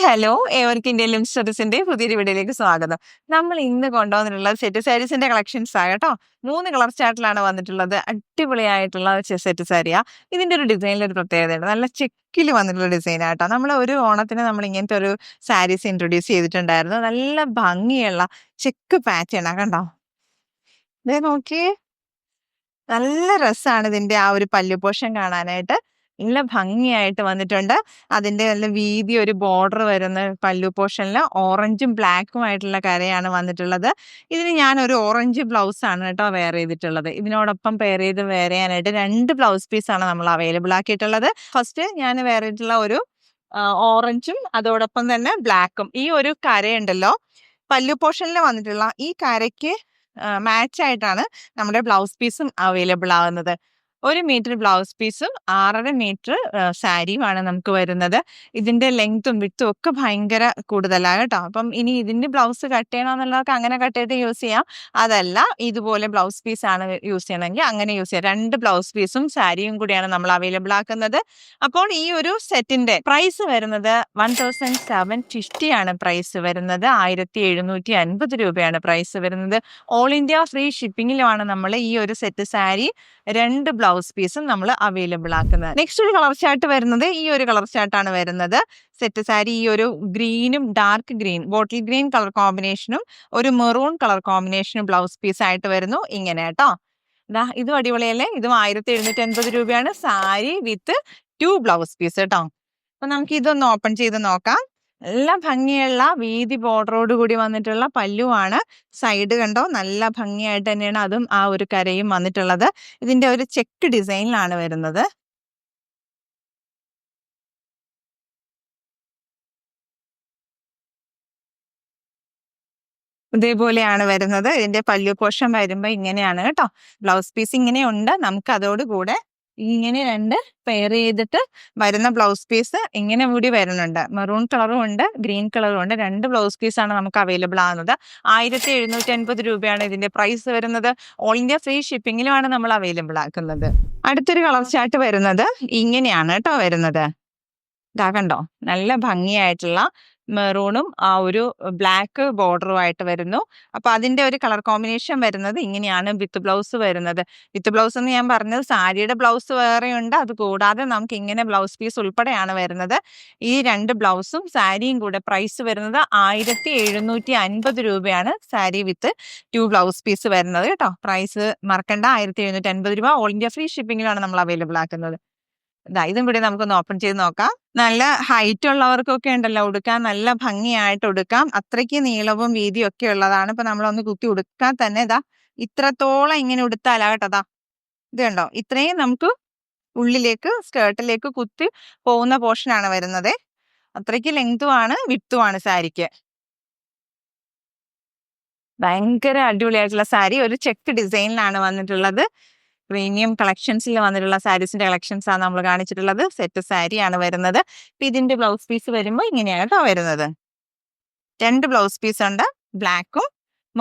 Hello, ഏവർക്കും Indian limbs സ്റ്റഡീസിന്റെ പുതിയൊരു വീഡിയോയിലേക്ക് സ്വാഗതം. നമ്മൾ ഇന്ന് കൊണ്ടുവന്നിട്ടുള്ളത് സെറ്റ് സാരീസിന്റെ കളക്ഷൻസ് ആകട്ടോ. 3 കളർ ചാർട്ടിലാണ് വന്നിട്ടുള്ളത്. അടിപൊളിയായിട്ടുള്ള സെറ്റ് സാരിയാ. ഇതിന്റെ ഒരു ഡിസൈനിൽ ഒരു പ്രത്യേകതയുണ്ട്. നല്ല ചെക്കിൽ വന്നിട്ടുള്ള ഡിസൈൻ ആട്ടോ. നമ്മൾ ഒരു ഓണത്തിന് നമ്മൾ ഇങ്ങനത്തെ ഒരു സാരീസ് ഇൻട്രൊഡ്യൂസ് ചെയ്തിട്ടുണ്ടായിരുന്നു. നല്ല ഭംഗിയുള്ള ചെക്ക് പാറ്റേൺ കണ്ടോ. ദേ നോക്കിയേ, നല്ല രസമാണ് ഇതിന്റെ ആ ഒരു പല്ലു പോർഷൻ കാണാനായിട്ട്. നല്ല ഭംഗിയായിട്ട് വന്നിട്ടുണ്ട്. അതിന്റെ നല്ല വീതി ഒരു ബോർഡർ വരുന്ന പല്ലു പോർഷനിൽ ഓറഞ്ചും ബ്ലാക്കും ആയിട്ടുള്ള കരയാണ് വന്നിട്ടുള്ളത്. ഇതിന് ഞാൻ ഒരു ഓറഞ്ച് ബ്ലൗസ് ആണ് കേട്ടോ വെയർ ചെയ്തിട്ടുള്ളത്. ഇതിനോടൊപ്പം പെയർ ചെയ്ത് വെയർ ചെയ്യാനായിട്ട് 2 ബ്ലൗസ് പീസ് ആണ് നമ്മൾ അവൈലബിൾ ആക്കിയിട്ടുള്ളത്. ഫസ്റ്റ് ഞാൻ വെയർ ചെയ്തിട്ടുള്ള ഒരു ഓറഞ്ചും അതോടൊപ്പം തന്നെ ബ്ലാക്കും. ഈ ഒരു കരയുണ്ടല്ലോ, പല്ലു പോർഷനിൽ വന്നിട്ടുള്ള ഈ കരയ്ക്ക് മാച്ച് ആയിട്ടാണ് നമ്മുടെ ബ്ലൗസ് പീസും അവൈലബിൾ ആവുന്നത്. 1 മീറ്റർ ബ്ലൗസ് പീസും 6.5 മീറ്റർ സാരിയുമാണ് നമുക്ക് വരുന്നത്. ഇതിന്റെ ലെങ്ത്തും വിട്ടും ഒക്കെ ഭയങ്കര കൂടുതലാണ് കേട്ടോ. അപ്പം ഇനി ഇതിന്റെ ബ്ലൗസ് കട്ട് ചെയ്യണമെന്നുള്ളവർക്ക് അങ്ങനെ കട്ട് ചെയ്ത് യൂസ് ചെയ്യാം. അതല്ല, ഇതുപോലെ ബ്ലൗസ് പീസ് ആണ് യൂസ് ചെയ്യണമെങ്കിൽ അങ്ങനെ യൂസ് ചെയ്യാം. 2 ബ്ലൗസ് പീസും സാരിയും കൂടിയാണ് നമ്മൾ അവൈലബിൾ ആക്കുന്നത്. അപ്പോൾ ഈ ഒരു സെറ്റിന്റെ പ്രൈസ് വരുന്നത് 1750 ആണ് പ്രൈസ് വരുന്നത്. 1750 രൂപയാണ് പ്രൈസ് വരുന്നത്. ഓൾ ഇന്ത്യ ഫ്രീ ഷിപ്പിംഗിലുമാണ് നമ്മൾ ഈ ഒരു സെറ്റ് സാരി 2 ബ്ലൗസ് പീസും നമ്മൾ അവൈലബിൾ ആക്കുന്നത്. നെക്സ്റ്റ് ഒരു കളർ ചാർട്ട് വരുന്നത് ഈ ഒരു കളർ ചാർട്ടാണ് വരുന്നത്. സെറ്റ് സാരി ഈ ഒരു ഗ്രീനും dark green, bottle green colour കോമ്പിനേഷനും ഒരു മെറൂൺ കളർ കോമ്പിനേഷനും ബ്ലൗസ് പീസ് ആയിട്ട് വരുന്നു. ഇങ്ങനെ കേട്ടോ. ഇതും അടിപൊളിയല്ലേ. ഇതും 1750 രൂപയാണ്. സാരി വിത്ത് 2 ബ്ലൗസ് പീസ് കേട്ടോ. അപ്പൊ നമുക്ക് ഇതൊന്ന് ഓപ്പൺ ചെയ്ത് നോക്കാം. നല്ല ഭംഗിയുള്ള വീതി ബോർഡറോട് കൂടി വന്നിട്ടുള്ള പല്ലുവാണ്. സൈഡ് കണ്ടോ, നല്ല ഭംഗിയായിട്ട് തന്നെയാണ് അതും ആ ഒരു കരയും വന്നിട്ടുള്ളത്. ഇതിന്റെ ഒരു ചെക്ക് ഡിസൈനിലാണ് വരുന്നത്. ഇതേപോലെയാണ് വരുന്നത്. ഇതിന്റെ പല്ലു പോർഷൻ വരുമ്പോ ഇങ്ങനെയാണ് കേട്ടോ. ബ്ലൗസ് പീസ് ഇങ്ങനെയുണ്ട്. നമുക്ക് അതോടുകൂടെ ഇങ്ങനെ 2 പെയർ ചെയ്തിട്ട് വരുന്ന ബ്ലൗസ് പീസ് ഇങ്ങനെ കൂടി വരുന്നുണ്ട്. മെറൂൺ കളറും ഉണ്ട്, ഗ്രീൻ കളറും ഉണ്ട്. 2 ബ്ലൗസ് പീസ് ആണ് നമുക്ക് അവൈലബിൾ ആകുന്നത്. 1750 രൂപയാണ് ഇതിന്റെ പ്രൈസ് വരുന്നത്. ഓൾ ഇന്ത്യ ഫ്രീ ഷിപ്പിംഗിലുമാണ് നമ്മൾ അവൈലബിൾ ആക്കുന്നത്. അടുത്തൊരു കളർ ചാർട്ട് വരുന്നത് ഇങ്ങനെയാണ് കേട്ടോ വരുന്നത്. കണ്ടോ, നല്ല ഭംഗിയായിട്ടുള്ള മെറൂണും ആ ഒരു ബ്ലാക്ക് ബോർഡറുമായിട്ട് വരുന്നു. അപ്പൊ അതിന്റെ ഒരു കളർ കോമ്പിനേഷൻ വരുന്നത് ഇങ്ങനെയാണ് വിത്ത് ബ്ലൗസ് വരുന്നത്. വിത്ത് ബ്ലൗസ് എന്ന് ഞാൻ പറഞ്ഞത് സാരിയുടെ ബ്ലൗസ് വേറെയുണ്ട്. അത് കൂടാതെ നമുക്ക് ഇങ്ങനെ ബ്ലൗസ് പീസ് ഉൾപ്പെടെയാണ് വരുന്നത്. ഈ 2 ബ്ലൗസും സാരിയും കൂടെ പ്രൈസ് വരുന്നത് 1750 രൂപയാണ്. സാരി വിത്ത് 2 ബ്ലൗസ് പീസ് വരുന്നത് കേട്ടോ. പ്രൈസ് മറക്കണ്ട, 1750 രൂപ. ഓൾ ഇന്ത്യ ഫ്രീ ഷിപ്പിംഗിലാണ് നമ്മൾ അവൈലബിൾ ആക്കുന്നത്. ഇതും കൂടി നമുക്കൊന്ന് ഓപ്പൺ ചെയ്ത് നോക്കാം. നല്ല ഹൈറ്റ് ഉള്ളവർക്കൊക്കെ ഉണ്ടല്ലോ, ഉടുക്കാൻ നല്ല ഭംഗിയായിട്ട് ഉടുക്കാം. അത്രയ്ക്ക് നീളവും വീതിയും ഒക്കെ ഉള്ളതാണ്. ഇപ്പൊ നമ്മളൊന്ന് കുത്തി ഉടുക്കാൻ തന്നെ ഇത്രത്തോളം ഇങ്ങനെ ഉടുത്താലാ കേട്ടോ. ഇത് കണ്ടോ, ഇത്രയും നമുക്ക് ഉള്ളിലേക്ക് സ്കേർട്ടിലേക്ക് കുത്തി പോകുന്ന പോർഷനാണ് വരുന്നത്. അത്രയ്ക്ക് ലെങ്തുമാണ് വിട്ടുമാണ് സാരിക്ക്. ഭയങ്കര അടിപൊളിയായിട്ടുള്ള സാരി. ഒരു ചെക്ക് ഡിസൈനിലാണ് വന്നിട്ടുള്ളത്. പ്രീമിയം കളക്ഷൻസിൽ വന്നിട്ടുള്ള സാരീസിന്റെ കളക്ഷൻസ് ആണ് നമ്മൾ കാണിച്ചിട്ടുള്ളത്. സെറ്റ് സാരിയാണ് വരുന്നത്. ഇതിന്റെ ബ്ലൗസ് പീസ് വരുമ്പോൾ ഇങ്ങനെയാണ് കേട്ടോ വരുന്നത്. 2 ബ്ലൗസ് പീസ് ഉണ്ട്. ബ്ലാക്കും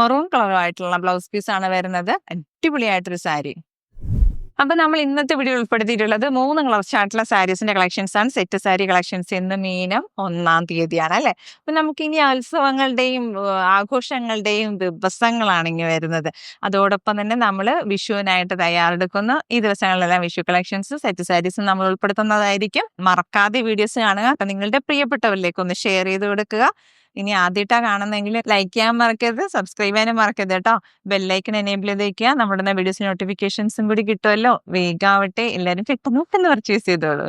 മെറൂൺ കളറും ആയിട്ടുള്ള ബ്ലൗസ് പീസ് ആണ് വരുന്നത്. അടിപൊളിയായിട്ടൊരു സാരി. അപ്പൊ നമ്മൾ ഇന്നത്തെ വീഡിയോ ഉൾപ്പെടുത്തിയിട്ടുള്ളത് 3 കളർ ചാർട്ടിലെ സാരീസിന്റെ കളക്ഷൻസ് ആണ്. സെറ്റ് സാരി കളക്ഷൻസ് ഇന്ന് മീനം 1-ാം തീയതിയാണ് അല്ലെ. അപ്പൊ നമുക്ക് ഇനി ഉത്സവങ്ങളുടെയും ആഘോഷങ്ങളുടെയും ദിവസങ്ങളാണ് ഇനി വരുന്നത്. അതോടൊപ്പം തന്നെ നമ്മൾ വിഷുവിനായിട്ട് തയ്യാറെടുക്കുന്ന ഈ ദിവസങ്ങളിലെല്ലാം വിഷു കളക്ഷൻസ് സെറ്റ് സാരീസും നമ്മൾ ഉൾപ്പെടുത്തുന്നതായിരിക്കും. മറക്കാതെ വീഡിയോസ് കാണുക. അപ്പൊ നിങ്ങളുടെ പ്രിയപ്പെട്ടവരിലേക്ക് ഒന്ന് ഷെയർ ചെയ്ത് കൊടുക്കുക. ഇനി ആദ്യമായിട്ടാ കാണുന്നെങ്കിൽ ലൈക്ക് ചെയ്യാൻ മറക്കരുത്, സബ്സ്ക്രൈബ് ചെയ്യാനും മറക്കരുത് കേട്ടോ. ബെല്ലൈക്കൺ എനേബിൾ ചെയ്ത് വയ്ക്കുക. നമ്മുടെ വീഡിയോസ് നോട്ടിഫിക്കേഷൻസും കൂടി കിട്ടുമല്ലോ. വേഗാവട്ടെ, എല്ലാവരും പെട്ടെന്ന് പർച്ചേസ് ചെയ്തോളൂ.